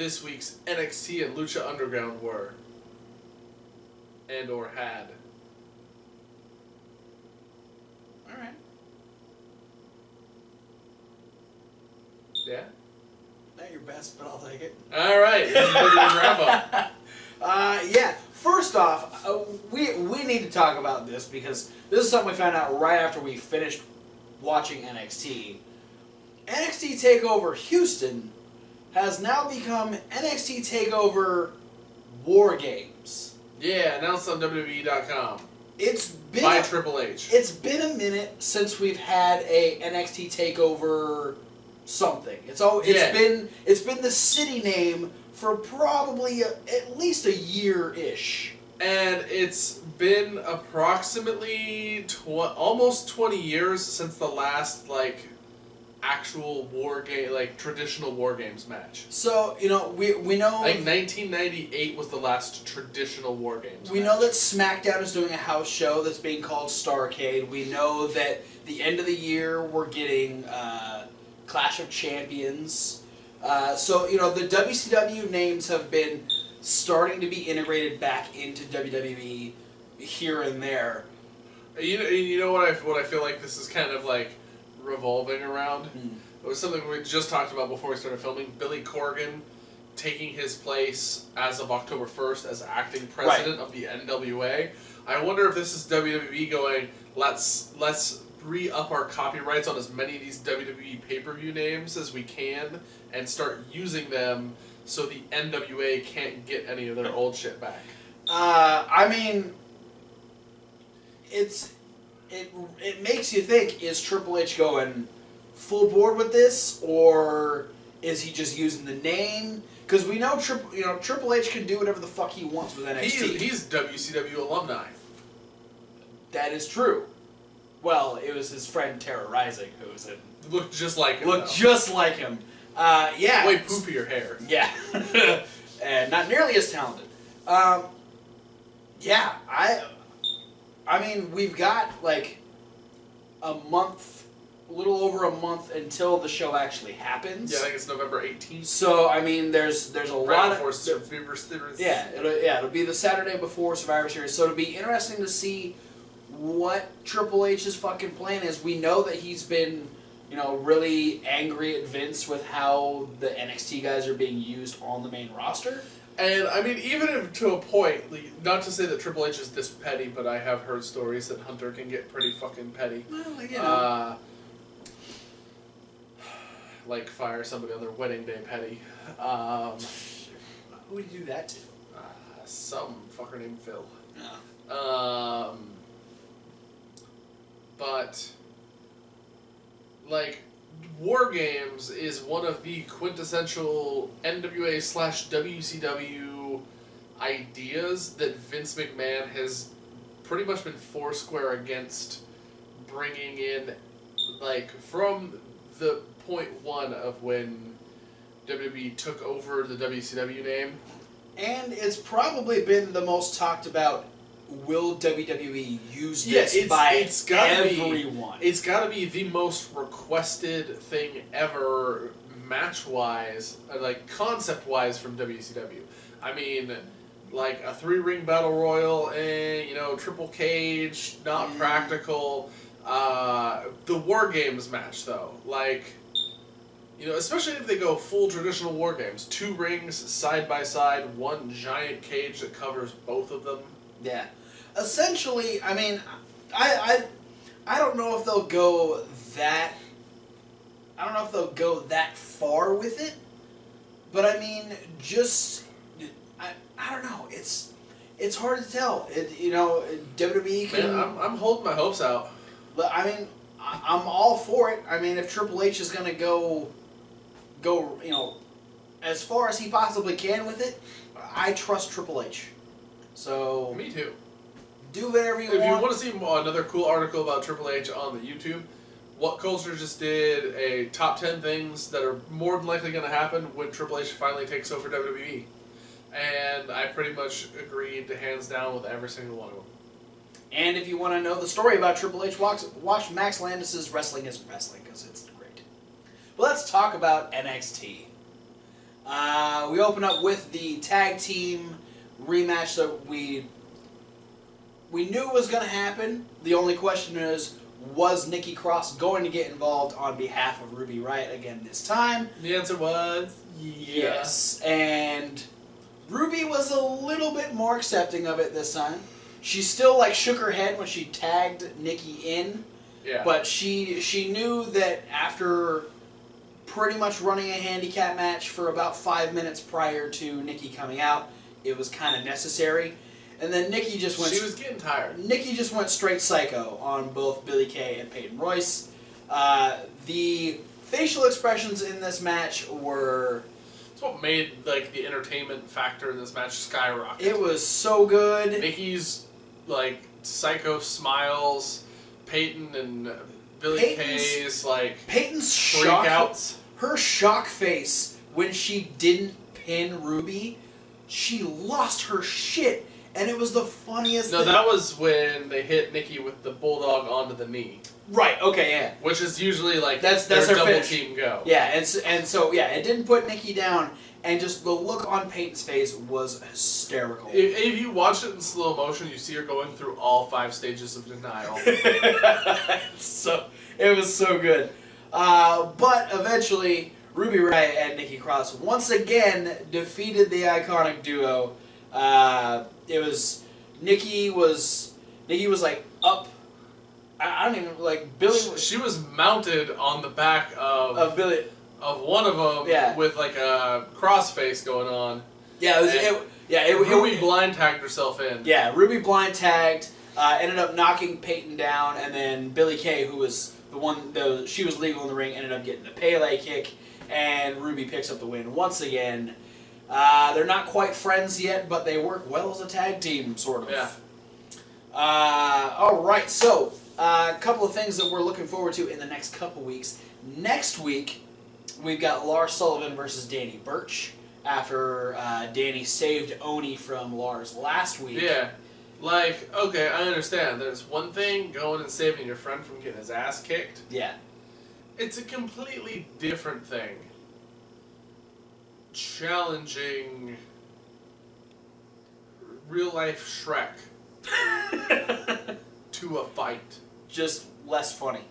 this week's NXT and Lucha Underground were. And or had. Alright. Yeah? Not your best, but I'll take it. Alright, this is the wrap up. Yeah. First off, we need to talk about this because this is something we found out right after we finished watching NXT. NXT TakeOver Houston has now become NXT TakeOver War Games. Yeah, announced on WWE.com. It's been by Triple H. It's been a minute since we've had a NXT TakeOver something. It's been the city name for probably at least a year-ish. And it's been approximately almost 20 years since the last, actual traditional War Games match. So, we know... I think 1998 was the last traditional War Games We match. know that SmackDown is doing a house show that's being called Starrcade. We know that the end of the year we're getting Clash of Champions. So, the WCW names have been starting to be integrated back into WWE here and there. You know what I feel like this is kind of revolving around? It was something we just talked about before we started filming. Billy Corgan taking his place as of October 1st as acting president of the NWA. I wonder if this is WWE going, let's re-up our copyrights on as many of these WWE pay-per-view names as we can and start using them so the NWA can't get any of their old shit back. It makes you think, is Triple H going full board with this, or is he just using the name? Because we know Triple H can do whatever the fuck he wants with NXT. He's WCW alumni. That is true. Well, it was his friend Terra Rising who was in. Looked just like him. Yeah. Way poofier hair. Yeah. And not nearly as talented. Yeah, I mean, we've got a little over a month until the show actually happens. Yeah, I think it's November 18th. So, I mean, there's a lot of... Survivor Series. Yeah, it'll be the Saturday before Survivor Series. So it'll be interesting to see what Triple H's fucking plan is. We know that he's been, really angry at Vince with how the NXT guys are being used on the main roster. And, I mean, even if to a point, not to say that Triple H is this petty, but I have heard stories that Hunter can get pretty fucking petty. Well, fire somebody on their wedding day petty. Who would you do that to? Some fucker named Phil. Yeah. But, War Games is one of the quintessential NWA/WCW ideas that Vince McMahon has pretty much been foursquare against bringing in, from the point one of when WWE took over the WCW name. And it's probably been the most talked about. Will WWE use this by everyone? It's got to be the most requested thing ever, match-wise, concept-wise from WCW. I mean, a 3-ring battle royal, triple cage, not practical. The War Games match, though, especially if they go full traditional War Games, 2 rings side by side, 1 giant cage that covers both of them. Yeah. Essentially, I mean, I don't know if they'll go that. I don't know if they'll go that far with it, but I mean, I don't know. It's hard to tell. WWE can. Man, I'm holding my hopes out. But I mean, I'm all for it. I mean, if Triple H is gonna go, as far as he possibly can with it, I trust Triple H. So. Me too. Do whatever you want. If you want to see another cool article about Triple H on the YouTube, What Culture just did a top 10 things that are more than likely going to happen when Triple H finally takes over WWE. And I pretty much agreed to hands down with every single one of them. And if you want to know the story about Triple H, watch Max Landis' Wrestling Isn't Wrestling, because it's great. But let's talk about NXT. We open up with the tag team rematch that we knew was going to happen. The only question is, was Nikki Cross going to get involved on behalf of Ruby Riott again this time? The answer was yes. And Ruby was a little bit more accepting of it this time. She still shook her head when she tagged Nikki in. Yeah. But she knew that after pretty much running a handicap match for about 5 minutes prior to Nikki coming out, it was kind of necessary. And then Nikki just went... She was getting tired. Nikki just went straight psycho on both Billie Kay and Peyton Royce. The facial expressions in this match were... It's what made the entertainment factor in this match skyrocket. It was so good. Nikki's psycho smiles, Peyton and Billie Kay's Peyton's freakouts. Her shock face when she didn't pin Ruby, she lost her shit. And it was the funniest thing. No, that was when they hit Nikki with the bulldog onto the knee. Right, okay, yeah. Which is usually that's their her double finish. Team go. Yeah, and so it didn't put Nikki down, and just the look on Peyton's face was hysterical. If you watch it in slow motion, you see her going through all 5 stages of denial. So it was so good. But eventually, Ruby Riott and Nikki Cross once again defeated the iconic duo. It was Nikki was up. I don't even Billy. She was mounted on the back of Billy. Of one of them with a cross face going on. Yeah, Ruby blind tagged herself in. Yeah, Ruby blind tagged, ended up knocking Peyton down, and then Billie Kay, who was she was legal in the ring, ended up getting the Pele kick, and Ruby picks up the win once again. They're not quite friends yet, but they work well as a tag team, sort of. Yeah. All right, so a couple of things that we're looking forward to in the next couple weeks. Next week, we've got Lars Sullivan versus Danny Burch after Danny saved Oni from Lars last week. Yeah. Okay, I understand. There's one thing going and saving your friend from getting his ass kicked. Yeah. It's a completely different thing. Challenging real-life Shrek to a fight. Just less funny.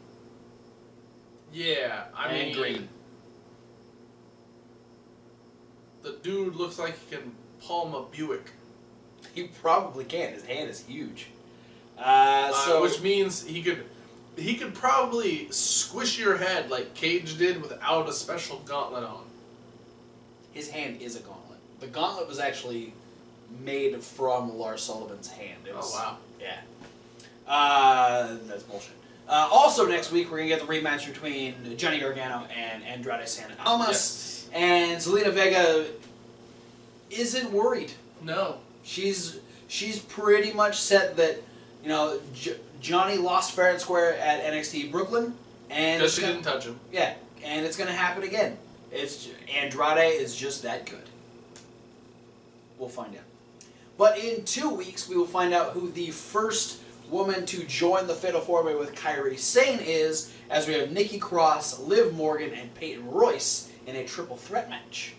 Yeah, I mean... green. The dude looks like he can palm a Buick. He probably can. His hand is huge. Which means he could probably squish your head like Cage did without a special gauntlet on. His hand is a gauntlet. The gauntlet was actually made from Lars Sullivan's hand. It was, oh, wow. Yeah. That's bullshit. Also next week, we're going to get the rematch between Johnny Gargano and Andrade Santa Almas. Yes. And Zelina Vega isn't worried. No. She's pretty much set that, Johnny lost fair and square at NXT Brooklyn. Because she didn't touch him. Yeah, and it's going to happen again. Andrade is just that good. We'll find out. But in 2 weeks, we will find out who the first woman to join the Fatal 4-Way with Kairi Sane is, as we have Nikki Cross, Liv Morgan, and Peyton Royce in a triple threat match.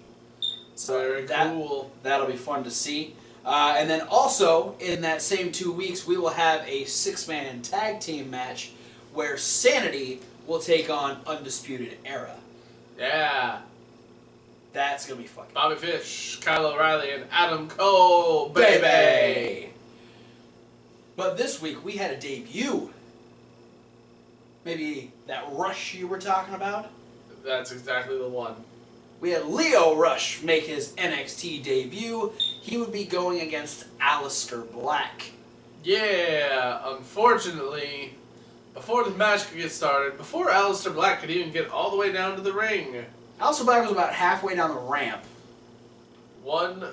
So very cool. That'll be fun to see. And then also, in that same 2 weeks, we will have a 6-man tag team match where Sanity will take on Undisputed Era. Yeah. That's going to be fucking Bobby Fish, Kyle O'Reilly, and Adam Cole, baby! But this week, we had a debut. Maybe that Rush you were talking about? That's exactly the one. We had Lio Rush make his NXT debut. He would be going against Aleister Black. Yeah, unfortunately, before the match could get started, before Aleister Black could even get all the way down to the ring, Aleister Black was about halfway down the ramp. One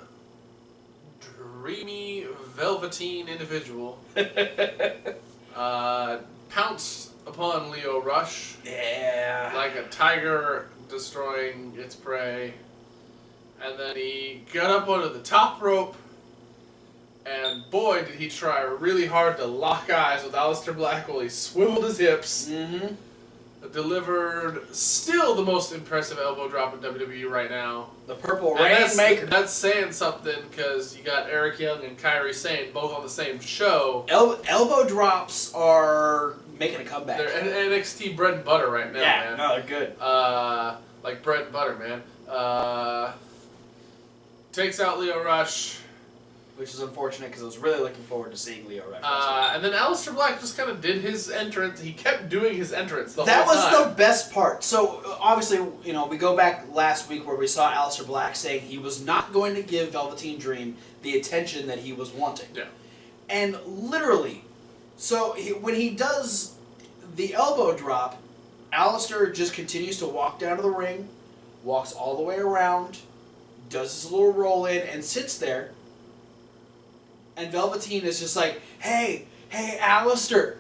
dreamy, velveteen individual pounced upon Lio Rush. Yeah. Like a tiger destroying its prey. And then he got up onto the top rope, and boy did he try really hard to lock eyes with Aleister Black while he swiveled his hips. Mm-hmm. delivered still the most impressive elbow drop in WWE right now. The Purple And Rainmaker. That's saying something because you got Eric Young and Kairi Sane both on the same show. Elbow drops are making a comeback. They're NXT bread and butter right now, man. No, they're good. Like bread and butter, man. Takes out Lio Rush. Which is unfortunate because I was really looking forward to seeing Lio Rush. And then Aleister Black just kind of did his entrance. He kept doing his entrance the whole That time. was the best part. So, obviously, we go back last week where we saw Aleister Black saying he was not going to give Velveteen Dream the attention that he was wanting. Yeah. And literally, so when he does the elbow drop, Aleister just continues to walk down to the ring, walks all the way around, does his little roll in, and sits there. And Velveteen is just like, hey, Aleister.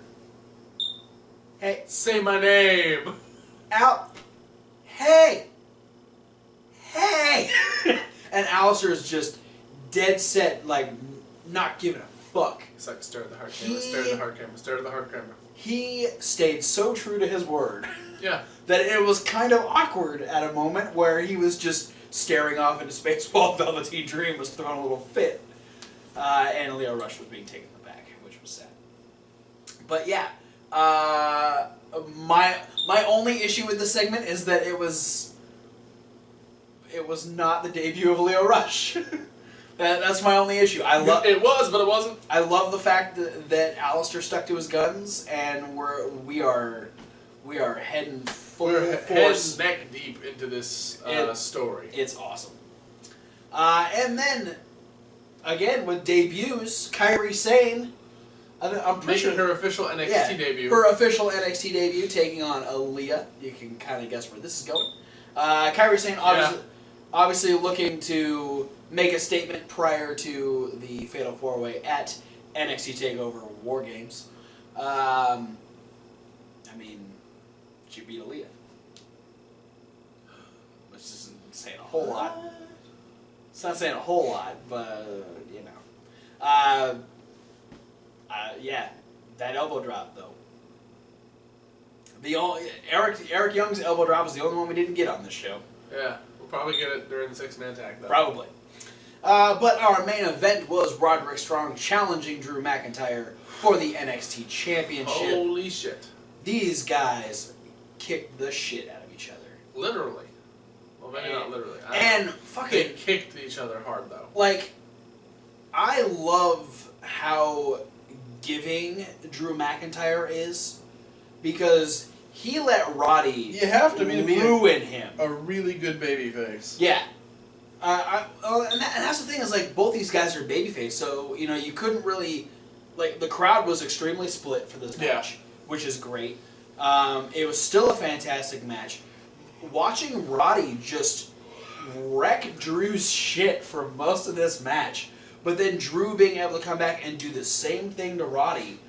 Hey. Say my name. Hey. And Aleister is just dead set, like, not giving a fuck. It's like stare at the heart camera, stare at the heart camera, stare at the heart camera. He stayed so true to his word. Yeah. That it was kind of awkward at a moment where he was just staring off into space while Velveteen Dream was throwing a little fit. And Lio Rush was being taken aback, which was sad. But yeah, my only issue with this segment is that it was not the debut of Lio Rush. That's my only issue. It was, but it wasn't. I love the fact that Aleister stuck to his guns, and we are heading full force, neck deep into this story. It's awesome. And then. Again, with debuts, Kairi Sane, I'm pretty sure her official NXT debut. Her official NXT debut, taking on Aaliyah. You can kind of guess where this is going. Kairi Sane, obviously looking to make a statement prior to the Fatal 4-Way at NXT TakeOver War Games. I mean, she beat Aaliyah, which isn't saying a whole lot. It's not saying a whole lot, but, yeah, that elbow drop, though. Eric Young's elbow drop is the only one we didn't get on this show. Yeah, we'll probably get it during the 6-man tag, though. Probably. But our main event was Roderick Strong challenging Drew McIntyre for the NXT Championship. Holy shit. These guys kicked the shit out of each other. Literally. Well, maybe not literally. They kicked each other hard, though. Like, I love how giving Drew McIntyre is, because he let Roddy ruin him. A really good babyface. Yeah. And that's the thing is, like, both these guys are babyface, so, you couldn't really, like, the crowd was extremely split for this match, which is great. It was still a fantastic match. Watching Roddy just wreck Drew's shit for most of this match, but then Drew being able to come back and do the same thing to Roddy,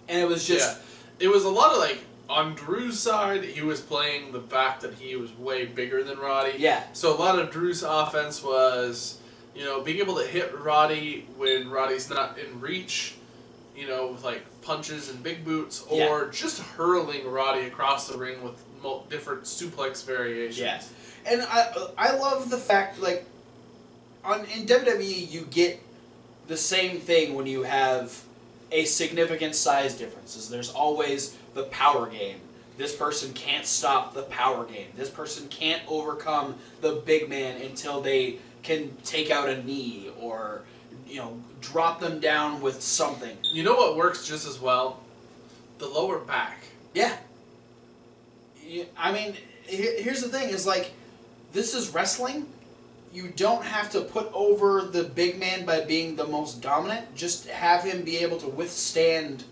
and it was just... Yeah. It was a lot of, like, on Drew's side, he was playing the fact that he was way bigger than Roddy. Yeah. So a lot of Drew's offense was, being able to hit Roddy when Roddy's not in reach, with, like, punches and big boots, or just hurling Roddy across the ring with different suplex variations. Yes. And I love the fact, like, in WWE, you get the same thing when you have a significant size differences. There's always the power game. This person can't stop the power game. This person can't overcome the big man until they can take out a knee or, drop them down with something. You know what works just as well? The lower back. Yeah. I mean, here's the thing, is like, this is wrestling. You don't have to put over the big man by being the most dominant. Just have him be able to withstand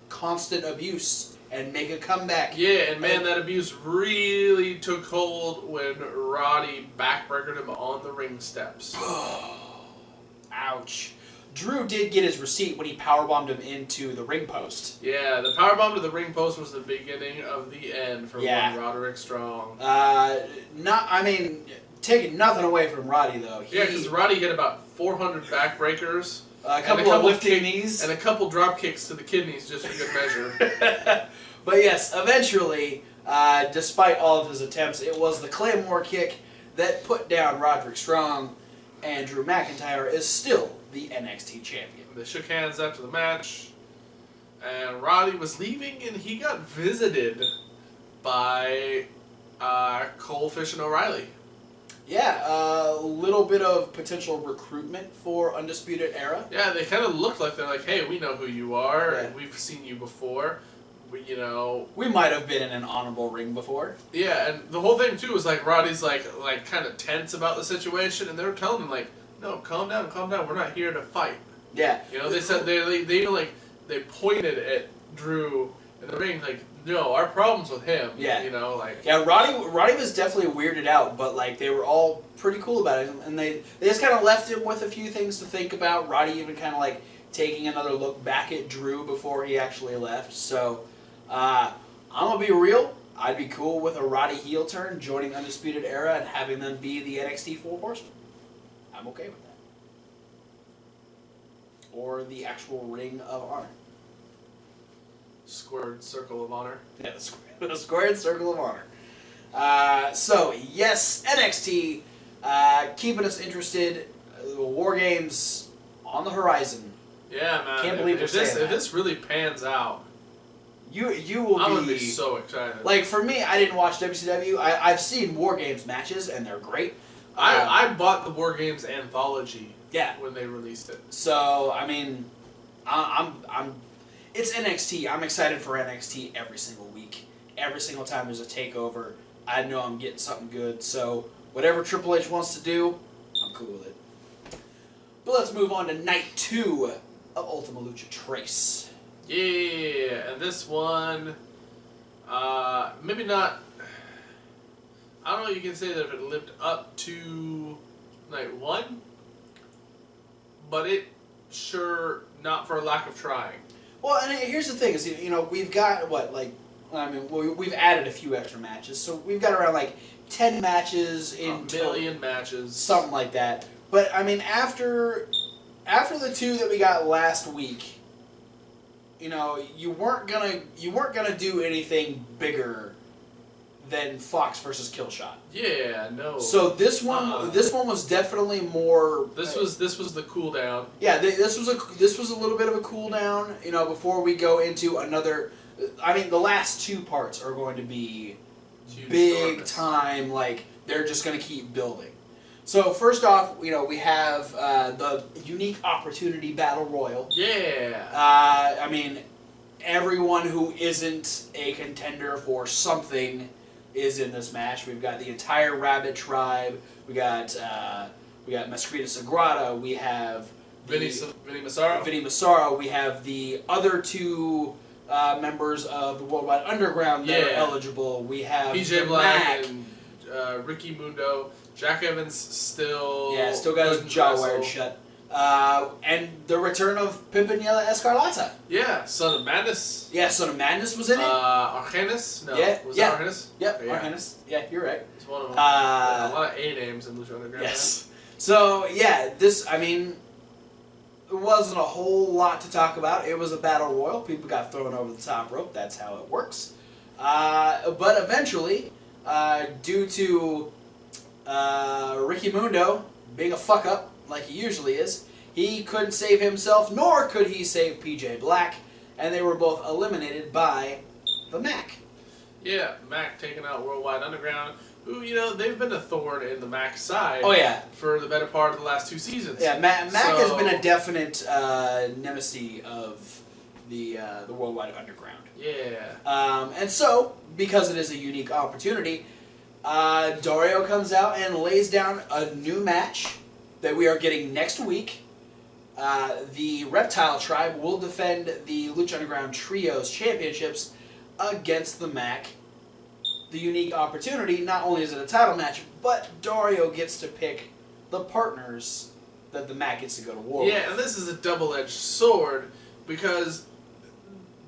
constant abuse and make a comeback. Yeah, and man, that abuse really took hold when Roddy backbreakered him on the ring steps. Ouch. Drew did get his receipt when he powerbombed him into the ring post. Yeah, the powerbomb to the ring post was the beginning of the end for one Roderick Strong. Taking nothing away from Roddy, though. Because Roddy hit about 400 backbreakers. A couple of lifting knees. And a couple drop kicks to the kidneys, just for good measure. But yes, eventually, Despite all of his attempts, it was the Claymore kick that put down Roderick Strong, and Drew McIntyre is still the NXT champion. They shook hands after the match, and Roddy was leaving, and he got visited by Cole, Fish, and O'Reilly. Yeah, a little bit of potential recruitment for Undisputed Era. Yeah, they kind of looked like they're like, hey, we know who you are, Yeah. and we've seen you before. We might have been in an honorable ring before. Yeah, and the whole thing too was like Roddy's like kind of tense about the situation, and they were telling him like, no, calm down, we're not here to fight. Yeah. They said they even like they pointed at Drew in the ring like, no, our problem's with him. Yeah. Yeah, Roddy was definitely weirded out, but like they were all pretty cool about it, and they just kind of left him with a few things to think about. Roddy even kind of like taking another look back at Drew before he actually left. So I'm gonna be real. I'd be cool with a Roddy heel turn, joining Undisputed Era and having them be the NXT 4 Horsemen. I'm okay with that. Or the actual Ring of Honor. Squared Circle of Honor. Yeah, the Squared Circle of Honor. So, yes, NXT, keeping us interested. War Games on the horizon. Yeah, man. Can't believe if this really pans out, you will I'm gonna be so excited. Like, for me, I didn't watch WCW. I've seen War Games matches, and they're great. I bought the War Games anthology. Yeah. When they released it. So, I mean, it's NXT. I'm excited for NXT every single week. Every single time there's a takeover, I know I'm getting something good. So, whatever Triple H wants to do, I'm cool with it. But let's move on to night 2 of Ultima Lucha Trace. Yeah, and this one, maybe not. I don't know if you can say that it lived up to night 1, but it sure not for a lack of trying. Well, and here's the thing: is we've got we've added a few extra matches, so we've got around like 10 matches in a million matches, something like that. But I mean, after the 2 that we got last week, you weren't gonna do anything bigger than Fox versus Killshot. Yeah, no. So this one was definitely more. This was the cool down. Yeah, this was a little bit of a cool down. Before we go into another. I mean, the last 2 parts are going to be big time. Like they're just going to keep building. So first off, we have the Unique Opportunity Battle Royal. Yeah. I mean, everyone who isn't a contender for something is in this match. We've got the entire Rabbit Tribe. We got Masquerita Sagrada. We have Vinny Massaro. We have the other 2 members of the Worldwide Underground that are eligible. We have PJ Black and Ricky Mundo. Jack Evans still got his jaw wired shut. And the return of Pimpinela Escarlata. Yeah, Son of Madness. Yeah, Son of Madness was in it. Argenis? No. Was it Argenis? Yep, Argenis. Yeah, you're right. It's one of them. A lot of A names in Lucha Underground. Yes. So, yeah, it wasn't a whole lot to talk about. It was a battle royal. People got thrown over the top rope. That's how it works. But eventually, due to Ricky Mundo being a fuck-up, like he usually is, he couldn't save himself, nor could he save PJ Black, and they were both eliminated by the Mac. Yeah, Mac taking out Worldwide Underground, who, they've been a thorn in the Mac side for the better part of the last 2 seasons. Yeah, Mac has been a definite nemesis of the Worldwide Underground. Yeah. And so, because it is a unique opportunity, Dario comes out and lays down a new match that we are getting next week. The Reptile Tribe will defend the Lucha Underground Trios Championships against the Mac. The unique opportunity, not only is it a title match, but Dario gets to pick the partners that the Mac gets to go to war with. Yeah, and this is a double-edged sword, because,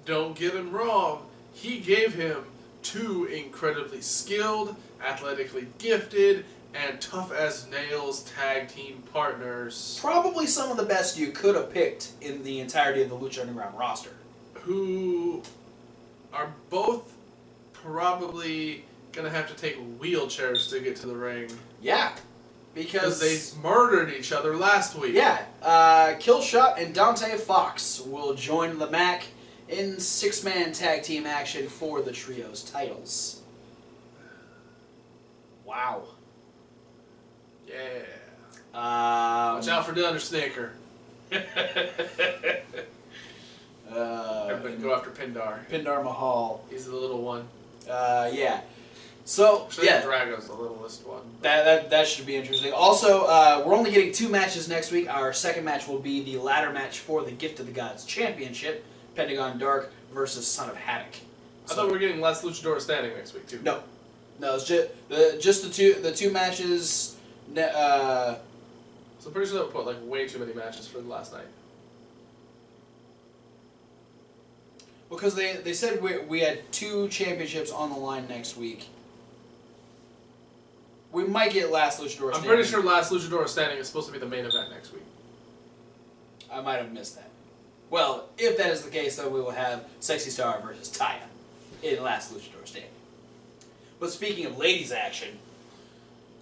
don't get him wrong, he gave him 2 incredibly skilled, athletically gifted, and tough-as-nails tag team partners. Probably some of the best you could have picked in the entirety of the Lucha Underground roster. Who are both probably gonna have to take wheelchairs to get to the ring. Yeah. Because they murdered each other last week. Yeah. Killshot and Dante Fox will join the MAC in 6-man tag team action for the Trios titles. Wow. Yeah. Watch out for the Undersnaker. Everybody go after Pindar. Pindar Mahal. He's the little one. Yeah. So, Drago's the littlest one. That should be interesting. Also, we're only getting 2 matches next week. Our second match will be the ladder match for the Gift of the Gods Championship, Pentagon Dark versus Son of Havoc. I thought we were getting last luchador standing next week too. No, it's just the two matches. So I'm pretty sure they put like way too many matches for the last night. Because they said we had 2 championships on the line next week. We might get last luchador standing. I'm pretty sure last luchador standing is supposed to be the main event next week. I might have missed that. Well, if that is the case, then we will have Sexy Star versus Taya in last luchador standing. But speaking of ladies action,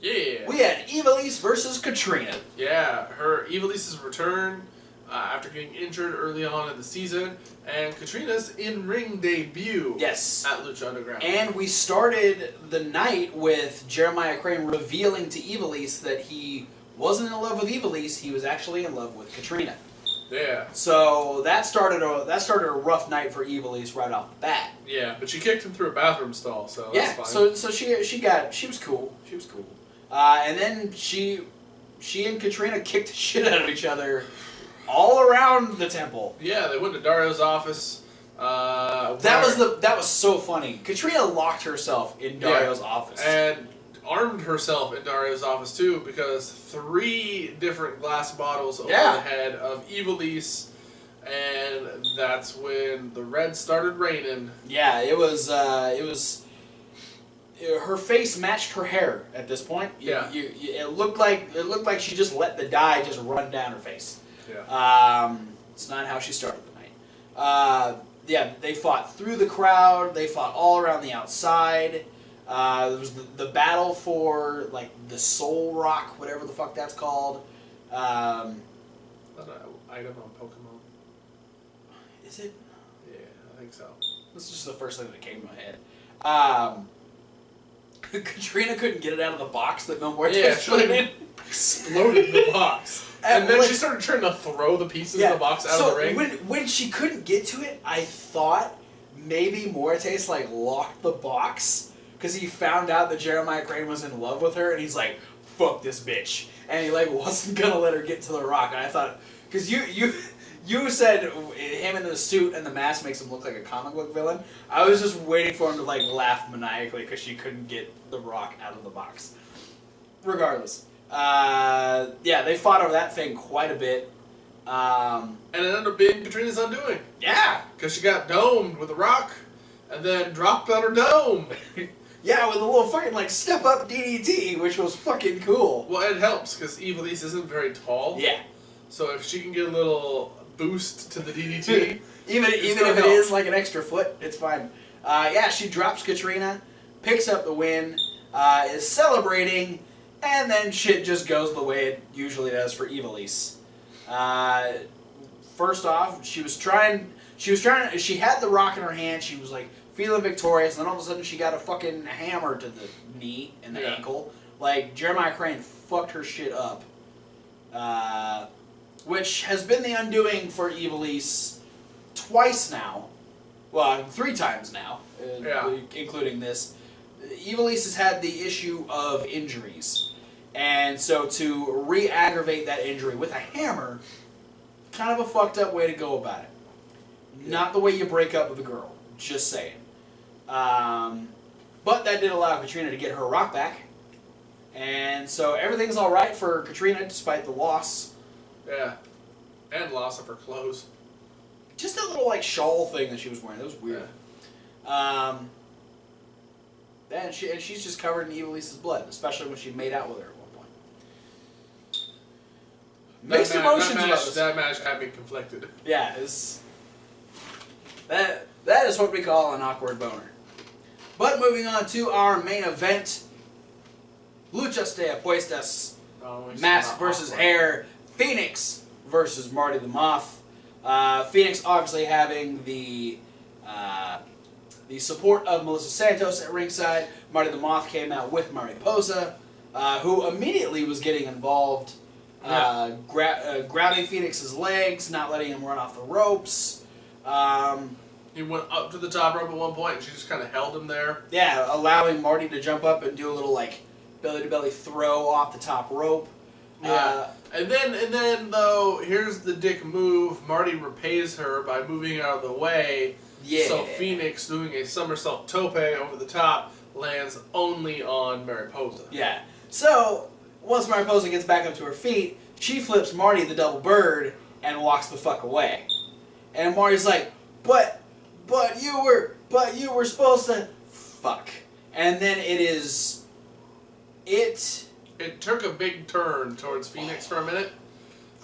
yeah, we had Ivelisse versus Katrina. Yeah, her Ivelisse's return after getting injured early on in the season, and Katrina's in-ring debut. Yes, at Lucha Underground. And we started the night with Jeremiah Crane revealing to Ivelisse that he wasn't in love with Ivelisse; he was actually in love with Katrina. Yeah. So that started a rough night for Ivelisse right off the bat. Yeah, but she kicked him through a bathroom stall, so yeah. That's fine. So she was cool. She was cool. And then she and Katrina kicked the shit out of each other all around the temple. Yeah, they went to Dario's office. That was so funny. Katrina locked herself in Dario's office and armed herself in Dario's office too, because 3 different glass bottles over the head of Ivelisse, and that's when the red started raining. Yeah, it was. Her face matched her hair at this point. It looked like she just let the dye just run down her face. Yeah. It's not how she started the night. They fought through the crowd. They fought all around the outside. There was the battle for like the Soul Rock, whatever the fuck that's called. That's an item on Pokemon. Is it? Yeah, I think so. This is just the first thing that came to my head. Katrina couldn't get it out of the box that Mil Muertes put it in. Exploded the box. And then she started trying to throw the pieces of the box out of the ring. When she couldn't get to it, I thought maybe Muertes locked the box because he found out that Jeremiah Crane was in love with her, and he's like, "Fuck this bitch," and he wasn't gonna let her get to the Rock. And I thought, because you said him in the suit and the mask makes him look like a comic book villain. I was just waiting for him to laugh maniacally because she couldn't get the Rock out of the box. Regardless. They fought over that thing quite a bit. And it ended up being Katrina's undoing. Yeah! Because she got domed with a rock, and then dropped on her dome. Yeah, with a little fucking, step up DDT, which was fucking cool. Well, it helps, because Ivelisse isn't very tall. Yeah. So if she can get a little boost to the DDT... even if it is an extra foot, it's fine. She drops Katrina, picks up the win, is celebrating, and then shit just goes the way it usually does for Ivelisse. First off, she had the Rock in her hand, she was feeling victorious, and then all of a sudden she got a fucking hammer to the knee and the ankle. Jeremiah Crane fucked her shit up. Which has been the undoing for Ivelisse twice now. Well, 3 times now, including this. Ivelisse has had the issue of injuries. And so to re-aggravate that injury with a hammer, kind of a fucked up way to go about it. Not the way you break up with a girl. Just saying. But that did allow Katrina to get her Rock back. And so everything's alright for Katrina despite the loss. Yeah. And loss of her clothes. Just that little shawl thing that she was wearing. That was weird. Yeah. She's just covered in Ivelisse's blood, especially when she made out with her at one point. Mixed emotions about this. That match had me conflicted. Yeah, that is what we call an awkward boner. But moving on to our main event, Luchas de Apuestas, mask versus hair, Phoenix versus Marty the Moth. Phoenix obviously having the support of Melissa Santos at ringside. Marty the Moth came out with Mariposa, who immediately was getting involved, grabbing Phoenix's legs, not letting him run off the ropes. He went up to the top rope at one point, and she just kind of held him there. Yeah, allowing Marty to jump up and do a little like belly-to-belly throw off the top rope. Yeah, and then though, here's the dick move. Marty repays her by moving out of the way. Yeah. So Phoenix, doing a somersault tope over the top, lands only on Mariposa. Yeah. So once Mariposa gets back up to her feet, she flips Marty the double bird and walks the fuck away. And Marty's like, but you were supposed to fuck. And then It took a big turn towards Phoenix for a minute.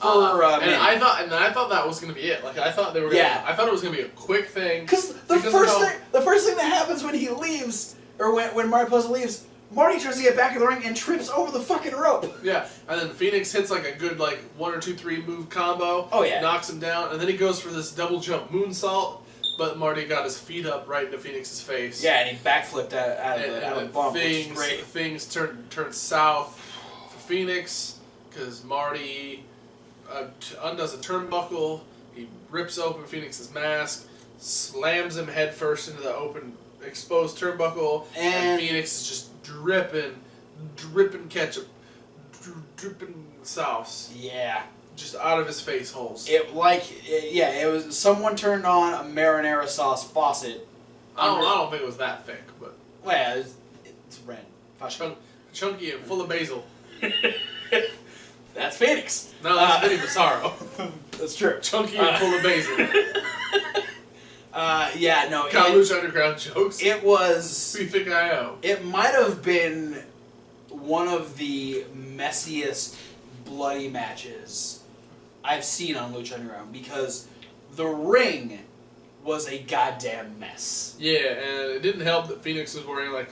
And I thought that was gonna be it. Like I thought they were gonna. Yeah. I thought it was gonna be a quick thing. Because the first thing that happens when he leaves, or when Mariposa leaves, Marty tries to get back in the ring and trips over the fucking rope. Yeah, and then Phoenix hits like a good 1 or 2 3 move combo. Oh yeah. Knocks him down, and then he goes for this double jump moonsault. But Marty got his feet up right into Phoenix's face. Yeah, and he backflipped out of the bump, which is great. Things turn south for Phoenix because Marty undoes a turnbuckle. He rips open Phoenix's mask, slams him headfirst into the open, exposed turnbuckle, and Phoenix is just dripping ketchup, dripping sauce. Yeah. Just out of his face holes. It was someone turned on a marinara sauce faucet. I don't think it was that thick, but well, it's red. Chunky and full of basil. That's Phoenix. No, that's Vinny Massaro. That's true. Chunky and full of basil. College Underground jokes. It was. Who you think I owe? It might have been one of the messiest bloody matches I've seen on Lucha Underground because the ring was a goddamn mess. Yeah, and it didn't help that Phoenix was wearing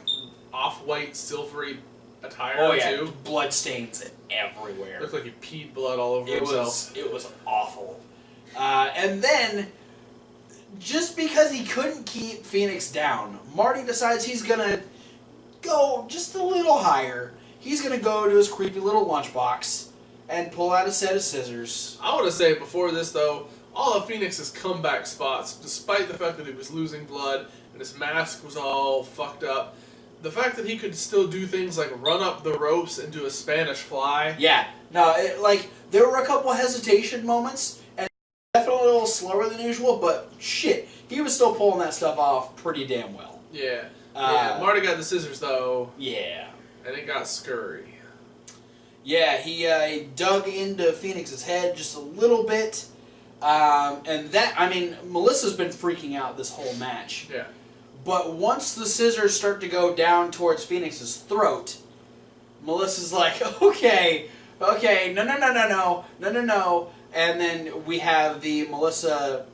off-white, silvery attire too. Blood stains everywhere. Looked like he peed blood all over himself. It was awful. And then, just because he couldn't keep Phoenix down, Marty decides he's gonna go just a little higher. He's gonna go to his creepy little lunchbox and pull out a set of scissors. I want to say before this, though, all of Phoenix's comeback spots, despite the fact that he was losing blood and his mask was all fucked up, the fact that he could still do things like run up the ropes and do a Spanish fly. Yeah. No, there were a couple hesitation moments, and definitely a little slower than usual, but shit, he was still pulling that stuff off pretty damn well. Yeah. Marty got the scissors, though. Yeah. And it got scurry. Yeah, he dug into Phoenix's head just a little bit. Melissa's been freaking out this whole match. Yeah. But once the scissors start to go down towards Phoenix's throat, Melissa's like, okay, no. And then we have the Melissa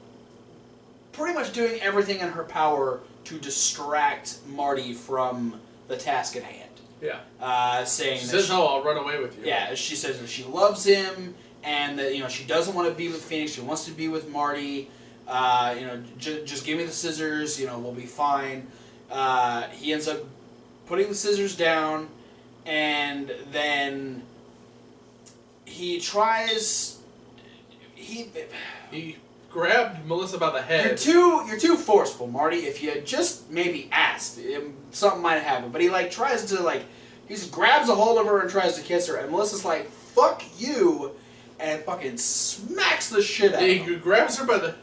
pretty much doing everything in her power to distract Marty from the task at hand. Yeah. Saying she says, I'll run away with you. Yeah, she says that she loves him and that she doesn't want to be with Phoenix. She wants to be with Marty. Just give me the scissors. We'll be fine. He ends up putting the scissors down, and then he tries. He grabbed Melissa by the head. You're too forceful, Marty. If you had just maybe asked, something might have happened. But he tries to he just grabs a hold of her and tries to kiss her, and Melissa's like, "Fuck you," and fucking smacks the shit out of him. He grabs her by the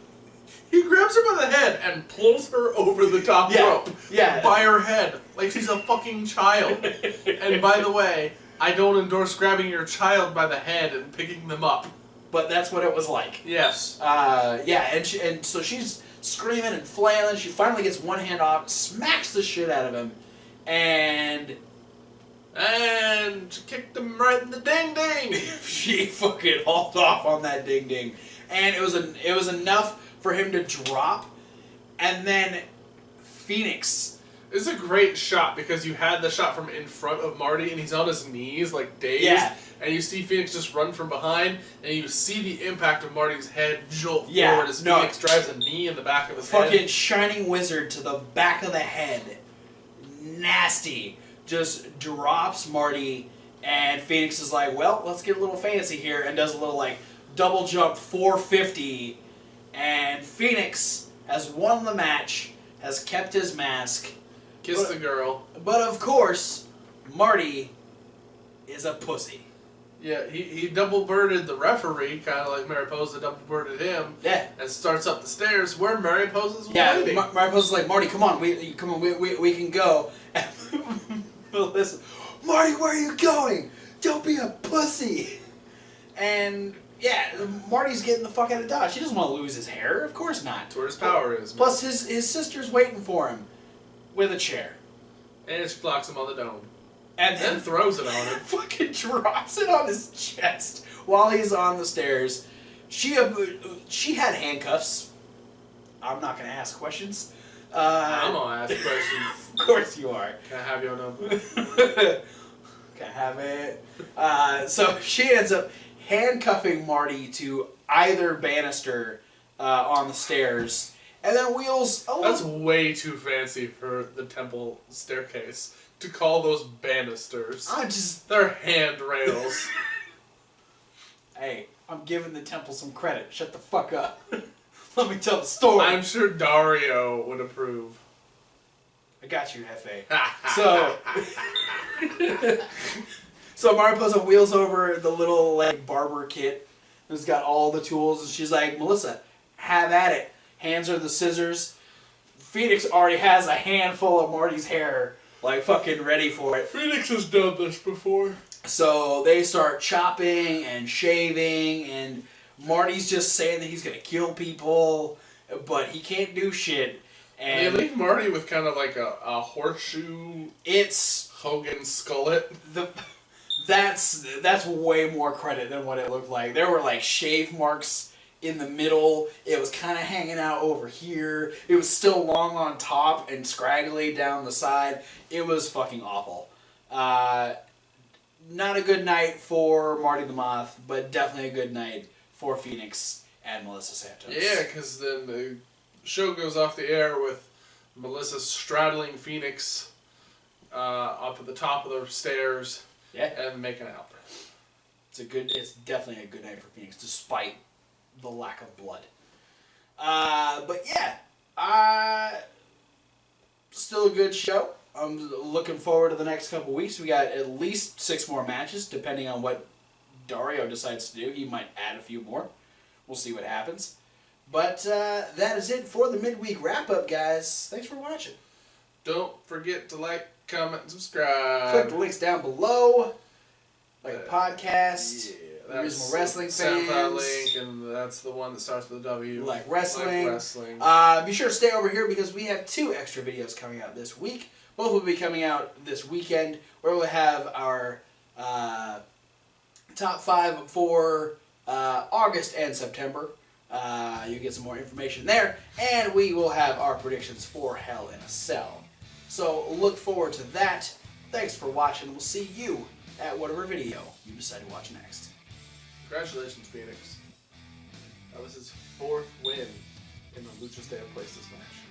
head and pulls her over the top rope. Yeah. By her head, like she's a fucking child. And by the way, I don't endorse grabbing your child by the head and picking them up. But that's what it was like. Yes. And so she's screaming and flailing. She finally gets one hand off, smacks the shit out of him, and kicked him right in the ding ding. She fucking hauled off on that ding ding, and it was enough for him to drop, and then Phoenix It's a great shot because you had the shot from in front of Marty and he's on his knees like dazed. Yeah. And you see Phoenix just run from behind and you see the impact of Marty's head jolt forward as Phoenix drives a knee in the back of his head. Fucking Shining Wizard to the back of the head. Nasty. Just drops Marty and Phoenix is like, well, let's get a little fancy here, and does a little like double jump 450, and Phoenix has won the match, has kept his mask. Kiss the girl. But of course, Marty is a pussy. Yeah, he double-birded the referee, kind of like Mariposa double-birded him. Yeah. And starts up the stairs where Mariposa's waiting. Yeah, Mariposa's like, Marty, come on, we can go. Listen, Marty, where are you going? Don't be a pussy. And yeah, Marty's getting the fuck out of Dodge. He doesn't want to lose his hair. Of course not. That's where his power is. Man. Plus, his sister's waiting for him with a chair. And she blocks him on the dome. And then throws it on him. Fucking drops it on his chest while he's on the stairs. She had handcuffs. I'm not going to ask questions. I'm going to ask questions. Of course you are. Can I have your number? Can I have it? So she ends up handcuffing Marty to either banister on the stairs, and then wheels. That's way too fancy for the temple staircase to call those banisters. They're handrails. Hey, I'm giving the temple some credit. Shut the fuck up. Let me tell the story. I'm sure Dario would approve. I got you, Hefe. So Mariposa wheels over the little like barber kit who's got all the tools, and she's like, Melissa, have at it. Hands her the scissors. Phoenix already has a handful of Marty's hair, like fucking ready for it. Phoenix has done this before. So they start chopping and shaving, and Marty's just saying that he's gonna kill people, but he can't do shit. And they leave Marty with kind of like a horseshoe. It's Hogan skullet. That's way more credit than what it looked like. There were like shave marks in the middle. It was kind of hanging out over here. It was still long on top and scraggly down the side. It was fucking awful. Not a good night for Marty the Moth, but definitely a good night for Phoenix and Melissa Santos. Yeah, because then the show goes off the air with Melissa straddling Phoenix up at the top of the stairs. Yeah. And making out. It's definitely a good night for Phoenix, despite the lack of blood. But yeah, still a good show. I'm looking forward to the next couple weeks. We got at least 6 more matches, depending on what Dario decides to do. He might add a few more. We'll see what happens. But that is it for the midweek wrap-up, guys. Thanks for watching. Don't forget to like, comment, and subscribe. Click the links down below. Like a podcast. Yeah, Reasonable Wrestling SoundCloud fans. link, and that's the one that starts with a W. Like wrestling. Like wrestling. Be sure to stay over here because we have 2 extra videos coming out this week. Both will be coming out this weekend, where we'll have our top 5 for August and September. You get some more information there, and we will have our predictions for Hell in a Cell. So look forward to that. Thanks for watching. We'll see you at whatever video you decide to watch next. Congratulations, Phoenix. That was his 4th win in the Lucha Stay in Places match.